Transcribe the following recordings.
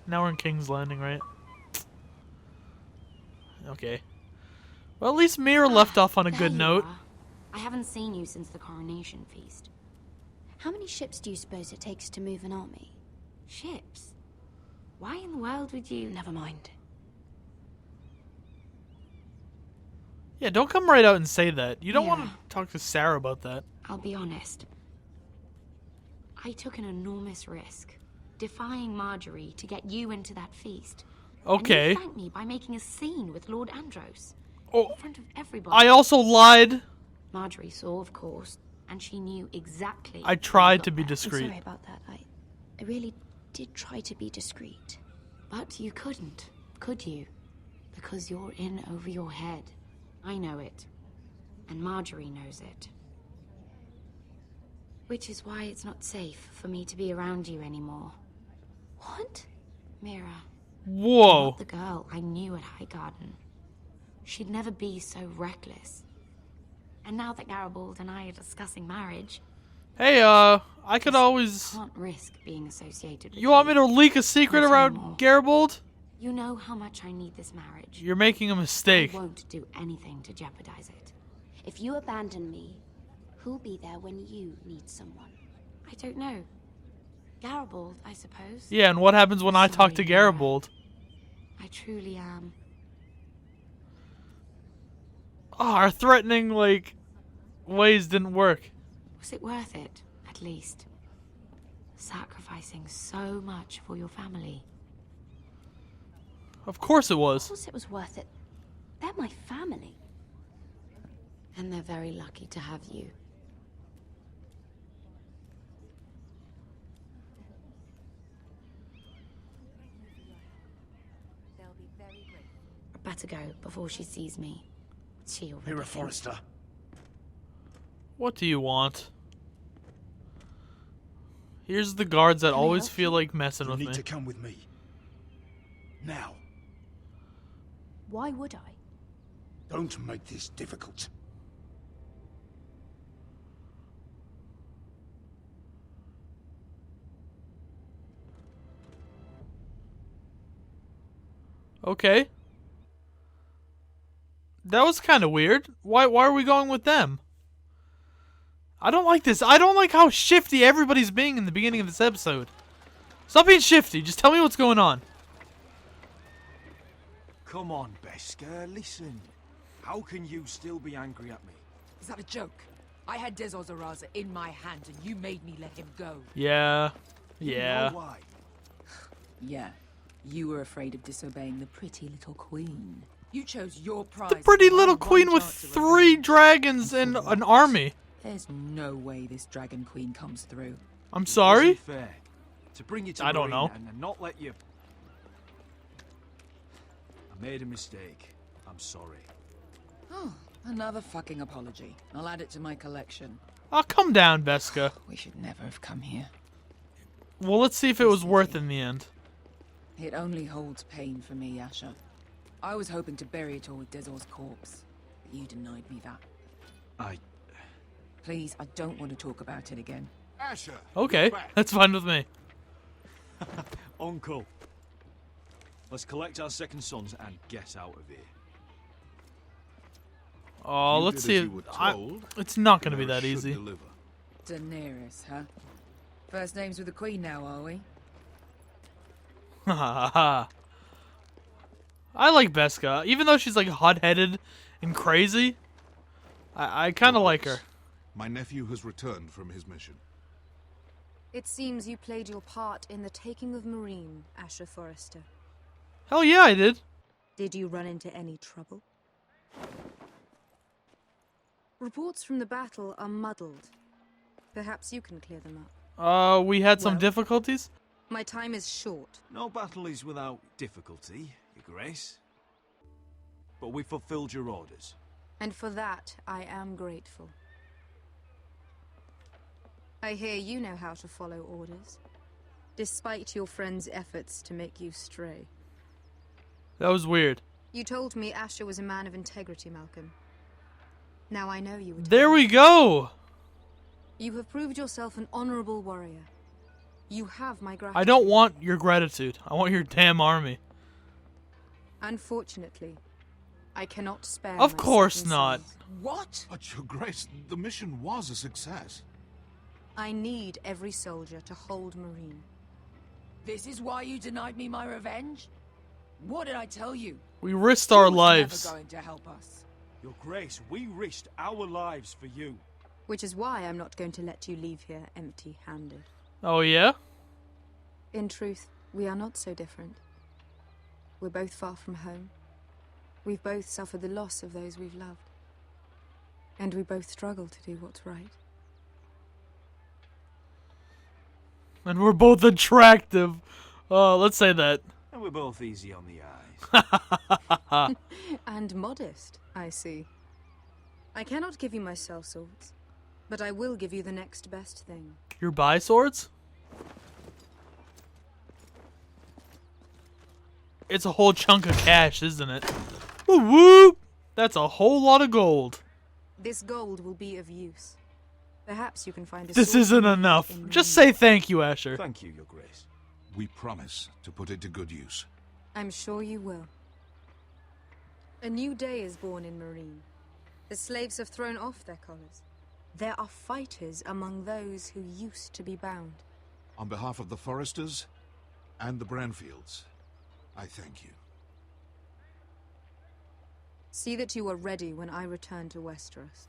Now we're in King's Landing, right? Okay. Well, at least Mira left off on a good note. Are. I haven't seen you since the coronation feast. How many ships do you suppose it takes to move an army? Ships? Why in the world would you... Never mind. Yeah, don't come right out and say that. You don't want to talk to Sarah about that. I'll be honest. I took an enormous risk, defying Marjorie to get you into that feast. Okay. And you thanked me by making a scene with Lord Andros. Oh, in front of everybody. I also lied. Marjorie saw, of course, and she knew exactly. I tried to be discreet. I'm sorry about that. I really did try to be discreet. But you couldn't, could you? Because you're in over your head. I know it. And Marjorie knows it. Which is why it's not safe for me to be around you anymore. What? Mira. Whoa. Not the girl I knew at Highgarden. She'd never be so reckless. And now that Garibald and I are discussing marriage... Hey, I could always... can't risk being associated with You want me to leak a secret around Garibald? You know how much I need this marriage. You're making a mistake. I won't do anything to jeopardize it. If you abandon me, who'll be there when you need someone? I don't know. Garibald, I suppose. Yeah, and what happens when I talk to Garibald? I truly am. Oh, our threatening, ways didn't work. Was it worth it, at least? Sacrificing so much for your family. Of course it was. Of course it was worth it. They're my family. And they're very lucky to have you. I better go before she sees me. She already Mira thinks. Forrester. What do you want? Here's the guards that always feel like messing with You me. need to come with me. Now. Why would I? Don't make this difficult. Okay. That was kind of weird. Why are we going with them? I don't like this. I don't like how shifty everybody's being in the beginning of this episode. Stop being shifty. Just tell me what's going on. Come on, Beskar, listen. How can you still be angry at me? Is that a joke? I had Dezor Zaraza in my hand and you made me let him go. Yeah. You Yeah. know why? Yeah. You were afraid of disobeying the pretty little queen. You chose your prize. The pretty and little won queen one with chance of 3 revenge. dragons and an army. There's no way this dragon queen comes through. I'm It sorry? wasn't fair to bring you to I don't know. Meereen and not let you. I made a mistake. I'm sorry. Oh, another fucking apology. I'll add it to my collection. Oh, come down, Veska. We should never have come here. Well, let's see if it was worth in the end. It only holds pain for me, Asher. I was hoping to bury it all with Dezor's corpse, but you denied me that. Please, I don't want to talk about it again. Asher. Okay, that's fine with me. Uncle. Let's collect our second sons and get out of here. Oh, let's see. It's not going to be that easy. Daenerys, huh? First names with the queen now, are we? Ha ha ha. I like Veska. Even though she's like hot-headed and crazy, I kind of like her. My nephew has returned from his mission. It seems you played your part in the taking of Meereen, Asher Forrester. Hell yeah, I did. Did you run into any trouble? Reports from the battle are muddled. Perhaps you can clear them up. We had some Well. difficulties. My time is short. No battle is without difficulty, Your Grace. But we fulfilled your orders. And for that, I am grateful. I hear you know how to follow orders, despite your friend's efforts to make you stray. That was weird. You told me Asher was a man of integrity, Malcolm. Now I know you would. There we go. You have proved yourself an honorable warrior. You have my gratitude. I don't want your gratitude. I want your damn army. Unfortunately, I cannot spare Of my course seven not. sons. What? But Your Grace, the mission was a success. I need every soldier to hold Meereen. This is why you denied me my revenge? What did I tell you? We risked She our was lives. never going to help us. Your Grace, we risked our lives for you. Which is why I'm not going to let you leave here empty-handed. Oh, yeah? In truth, we are not so different. We're both far from home. We've both suffered the loss of those we've loved. And we both struggle to do what's right. And we're both attractive. Let's say that. And we're both easy on the eyes. And modest, I see. I cannot give you my cell swords, but I will give you the next best thing. Your buy swords? It's a whole chunk of cash, isn't it? Woo whoop! That's a whole lot of gold. This gold will be of use. Perhaps you can find a This sword isn't in enough. Meereen. Just say thank you, Asher. Thank you, Your Grace. We promise to put it to good use. I'm sure you will. A new day is born in Meereen. The slaves have thrown off their collars. There are fighters among those who used to be bound. On behalf of the Foresters and the Branfields, I thank you. See that you are ready when I return to Westeros.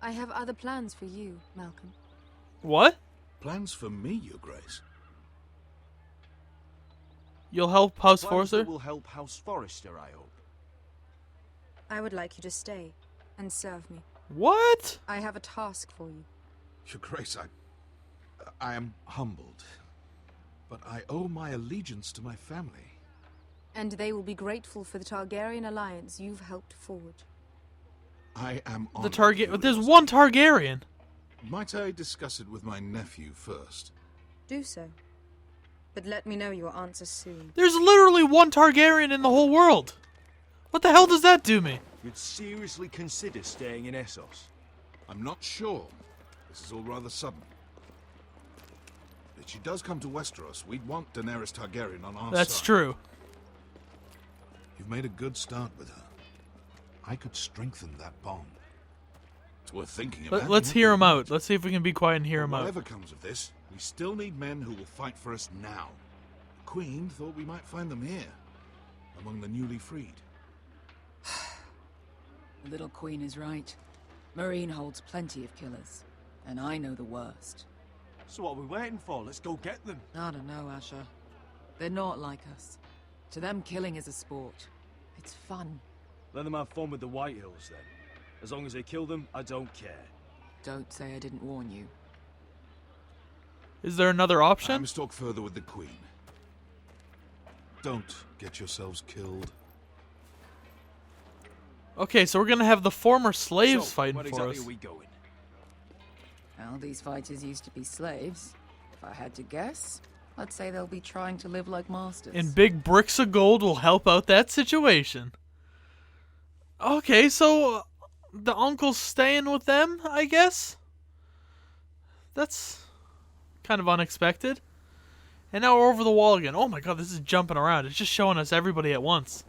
I have other plans for you, Malcolm. What? Plans for me, Your Grace. You'll help House Plans Forrester? that will help House Forrester, I hope. I would like you to stay and serve me. What? I have a task for you. Your Grace, I am humbled, but I owe my allegiance to my family. And they will be grateful for the Targaryen alliance you've helped forge. I am The honored, Target. Your There's Grace. one Targaryen. Might I discuss it with my nephew first? Do so. But let me know your answer soon. There's literally one Targaryen in the whole world. What the hell does that do me? You'd seriously consider staying in Essos. I'm not sure. This is all rather sudden. If she does come to Westeros, we'd want Daenerys Targaryen on our side. That's true. You've made a good start with her. I could strengthen that bond. It's worth thinking about. Let's hear him out. Let's see if we can be quiet and hear him out. Whatever comes of this, we still need men who will fight for us now. The Queen thought we might find them here, among the newly freed. The little queen is right. Meereen holds plenty of killers, and I know the worst. So what are we waiting for? Let's go get them. I don't know, Asher. They're not like us. To them, killing is a sport. It's fun. Let them have fun with the White Hills, then. As long as they kill them, I don't care. Don't say I didn't warn you. Is there another I option? must talk further with the Queen. Don't get yourselves killed. Okay, so we're gonna have the former slaves So, fighting where for exactly us. are we going? Well, these fighters used to be slaves. If I had to guess, I'd say they'll be trying to live like masters. And big bricks of gold will help out that situation. Okay, so the uncle's staying with them, I guess? That's kind of unexpected. And now we're over the wall again. Oh my god, this is jumping around. It's just showing us everybody at once.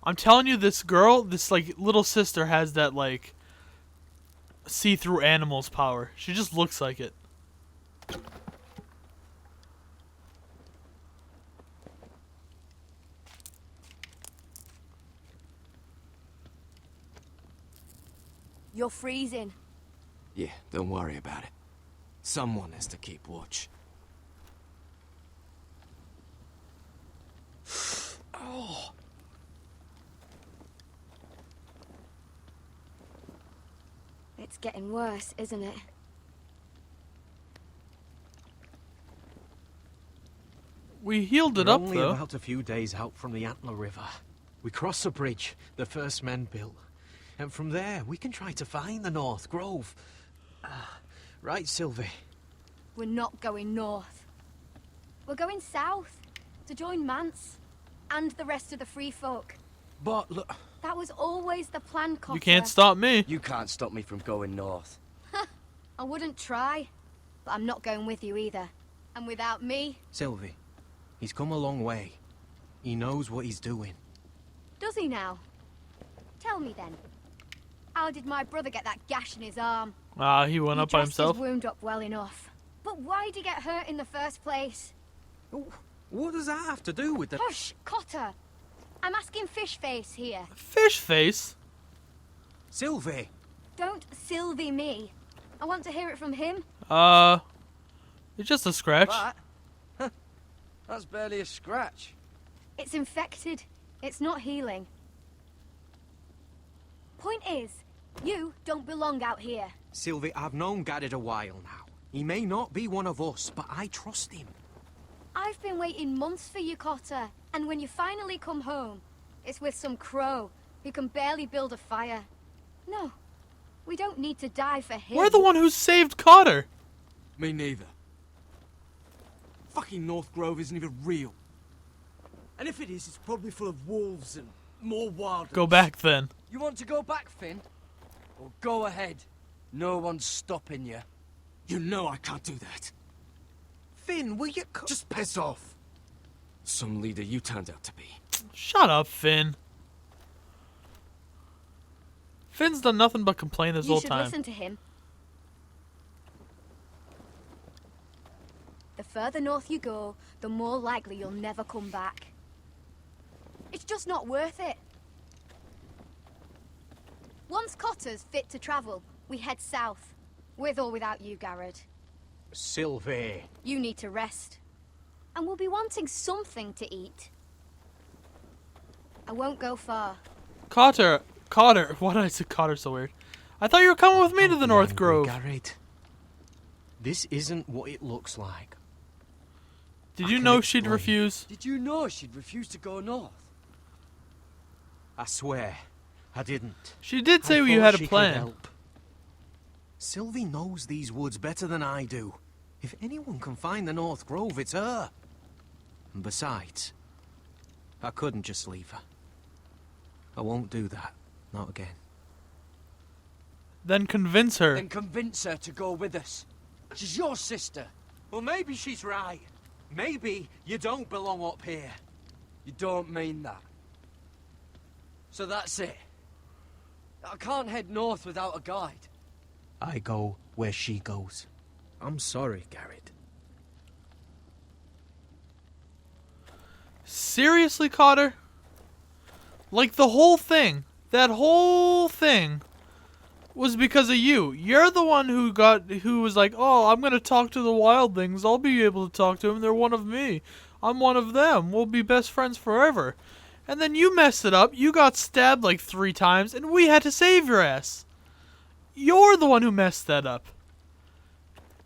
I'm telling you, this girl, this like little sister has that like see-through animals power. She just looks like it. You're freezing. Yeah, don't worry about it. Someone has to keep watch. Oh. It's getting worse, isn't it? We healed it We're up only though. about a few days out from the Antler River. We cross a bridge the first men built. And from there, we can try to find the North Grove. Right, Sylvie? We're not going north. We're going south to join Mance and the rest of the free folk. But look, That was always the plan, Cotter. You can't stop me. you can't stop me from going north. I wouldn't try, but I'm not going with you either. And without me, Sylvie, he's come a long way. He knows what he's doing. does he now? Tell me then. How did my brother get that gash in his arm? He went up by himself. He dressed his wound up well enough. But why did he get hurt in the first place? What does that have to do with the... Hush, Cotter. I'm asking Fishface here. Fish face? Sylvie! Don't Sylvie me. I want to hear it from him. It's just a scratch. That? Huh, that's barely a scratch. It's infected. It's not healing. Point is, you don't belong out here. Sylvie, I've known Garrett a while now. He may not be one of us, but I trust him. I've been waiting months for you, Cotter. And when you finally come home, it's with some crow who can barely build a fire. No, we don't need to die for him. We're the one who saved Cotter. Me neither. Fucking North Grove isn't even real. And if it is, it's probably full of wolves and more wild. Go back then. You want to go back, Finn? Well, go ahead. No one's stopping you. You know I can't do that. Finn, will you... Just piss off. Some leader you turned out to be. Shut up, Finn. Finn's done nothing but complain this whole You should time. listen to him. The further north you go, the more likely you'll never come back. It's just not worth it. Once Cotter's fit to travel, we head south. With or without you, Garrett. Sylvie. You need to rest. And we'll be wanting something to eat. I won't go far. Cotter. Why did I say Cotter so weird? I thought you were coming with me to the North Grove. Garrett. This isn't what it looks like. Did you know she'd refuse? Did you know she'd refuse to go north? I swear, I didn't. She did say I you thought had a she could plan. help. Sylvie knows these woods better than I do. If anyone can find the North Grove, it's her. And besides, I couldn't just leave her. I won't do that. Not again. Then convince her. Then convince her to go with us. She's your sister. Well, maybe she's right. Maybe you don't belong up here. You don't mean that. So that's it. I can't head north without a guide. I go where she goes. I'm sorry, Garrett. Seriously, Cotter? Like the whole thing, that whole thing was because of you. You're the one who was like, oh, I'm going to talk to the wildlings. I'll be able to talk to them. They're one of me. I'm one of them. We'll be best friends forever. And then you messed it up. You got stabbed like 3 times, and we had to save your ass. You're the one who messed that up.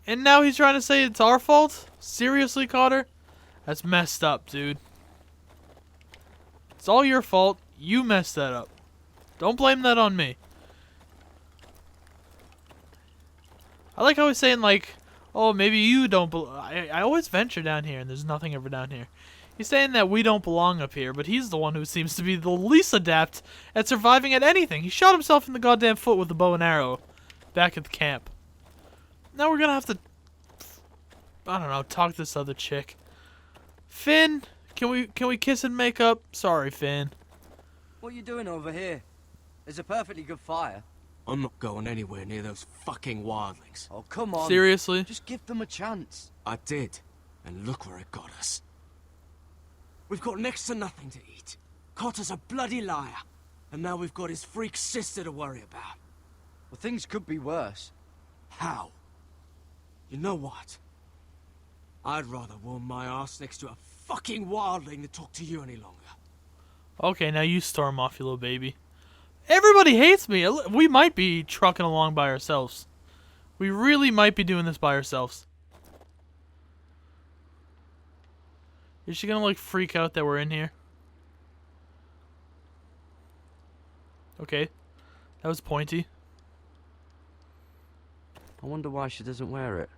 And now he's trying to say it's our fault? Seriously, Cotter? That's messed up, dude. It's all your fault. You messed that up. Don't blame that on me. I like how he's saying, like, oh, maybe you don't I always venture down here, and there's nothing ever down here. He's saying that we don't belong up here, but he's the one who seems to be the least adept at surviving at anything. He shot himself in the goddamn foot with a bow and arrow back at the camp. Now we're gonna have to, I don't know, talk to this other chick. Finn, can we kiss and make up? Sorry, Finn. What are you doing over here? There's a perfectly good fire. I'm not going anywhere near those fucking wildlings. Oh, come on. Seriously? Just give them a chance. I did, and look where it got us. We've got next to nothing to eat. Cotter's a bloody liar. And now we've got his freak sister to worry about. Well, things could be worse. How? You know what? I'd rather warm my ass next to a fucking wildling than talk to you any longer. Okay, now you storm off, you little baby. Everybody hates me. We might be trucking along by ourselves. We really might be doing this by ourselves. Is she gonna, like, freak out that we're in here? Okay. That was pointy. I wonder why she doesn't wear it.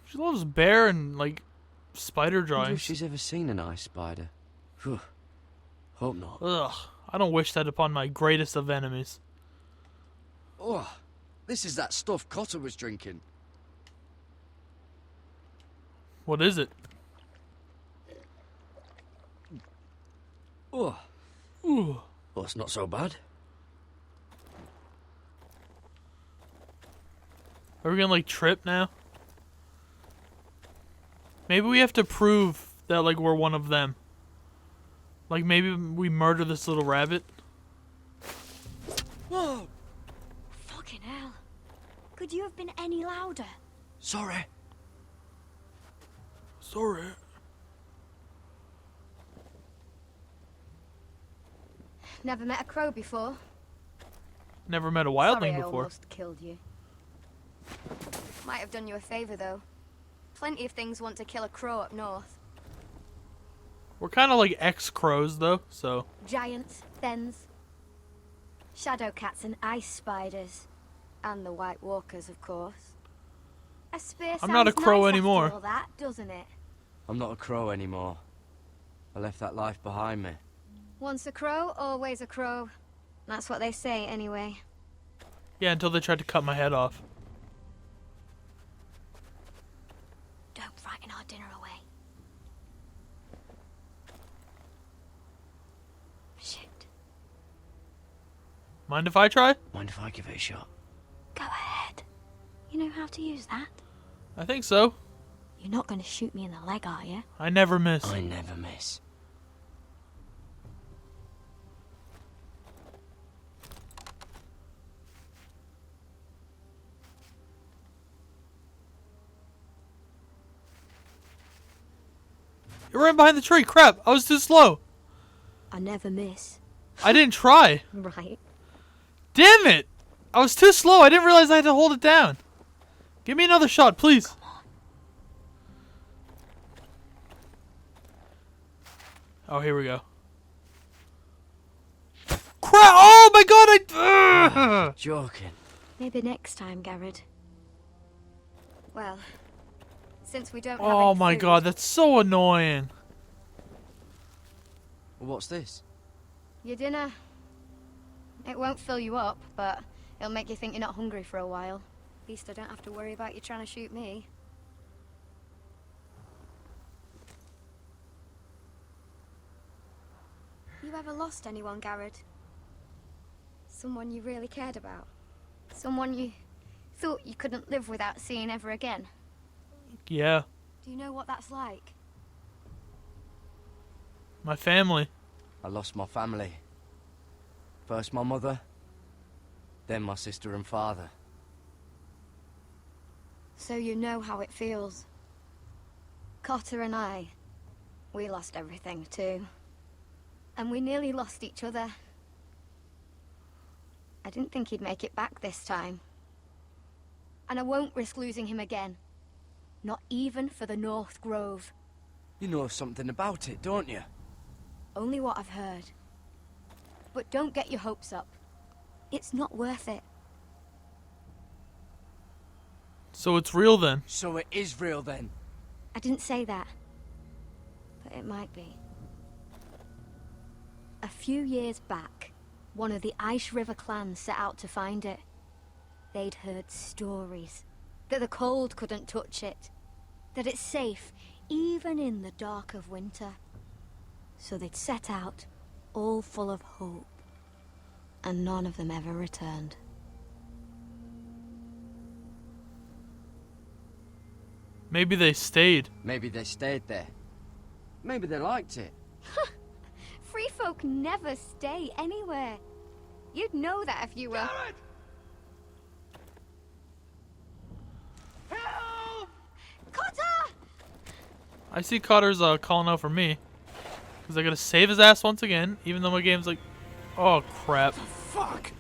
She loves bear and, like, spider Wonder if drawings. she's ever seen an ice spider. Phew. Hope not. Ugh. I don't wish that upon my greatest of enemies. Oh, this is that stuff Cotter was drinking. What is it? Oh. Ooh. Well, it's not so bad. Are we gonna like trip now? Maybe we have to prove that like we're one of them. Like maybe we murder this little rabbit. Whoa! Fucking hell. Could you have been any louder? Sorry. Sorry. Never met a crow before. Never met a Sorry, wildling I before. almost killed you. Might have done you a favor though. Plenty of things want to kill a crow up north. We're kind of like ex-crows though, so. Giants, thens, shadow cats and ice spiders. And the White Walkers, of course. A spear I'm not a sounds crow nice anymore. after all that, doesn't it? I'm not a crow anymore. I left that life behind me. Once a crow, always a crow. That's what they say, anyway. Yeah, until they tried to cut my head off. Don't frighten our dinner away. Shit. Mind if I try? Mind if I give it a shot? Go ahead. You know how to use that? I think so. You're not going to shoot me in the leg, are you? I never miss. I never miss. You're right behind the tree. Crap, I was too slow. I never miss. I didn't try. Right. Damn it! I was too slow. I didn't realize I had to hold it down. Give me another shot, please. Come on. Oh, here we go. Crap! Oh my god! Joking. Maybe next time, Garrett. Well, since we don't have Oh any my food, god, that's so annoying. Well, what's this? your dinner. It won't fill you up, but it'll make you think you're not hungry for a while. At least I don't have to worry about you trying to shoot me. You ever lost anyone, Garrett? Someone you really cared about? Someone you thought you couldn't live without seeing ever again? Yeah, Do you know what that's like? my family. I lost my family. First my mother, then my sister and father. So you know how it feels. Cotter and I, we lost everything too. And we nearly lost each other. I didn't think he'd make it back this time. And I won't risk losing him again. Not even for the North Grove. You know something about it, don't you? Only what I've heard. But don't get your hopes up. It's not worth it. So it's real then. So it is real then. I didn't say that. But it might be. A few years back, one of the Ice River clans set out to find it. They'd heard stories that the cold couldn't touch it, that it's safe even in the dark of winter. So they'd set out, all full of hope, and none of them ever returned. Maybe they stayed. Maybe they stayed there. Maybe they liked it. Free folk never stay anywhere. You'd know that if you were... Garrett! Help! Cotter! I see Cotter's calling out for me. Because I gotta save his ass once again, even though my game's like... Oh, crap. Fuck!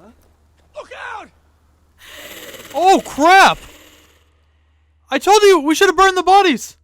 Huh? Look out! Oh, crap! I told you we should have burned the bodies!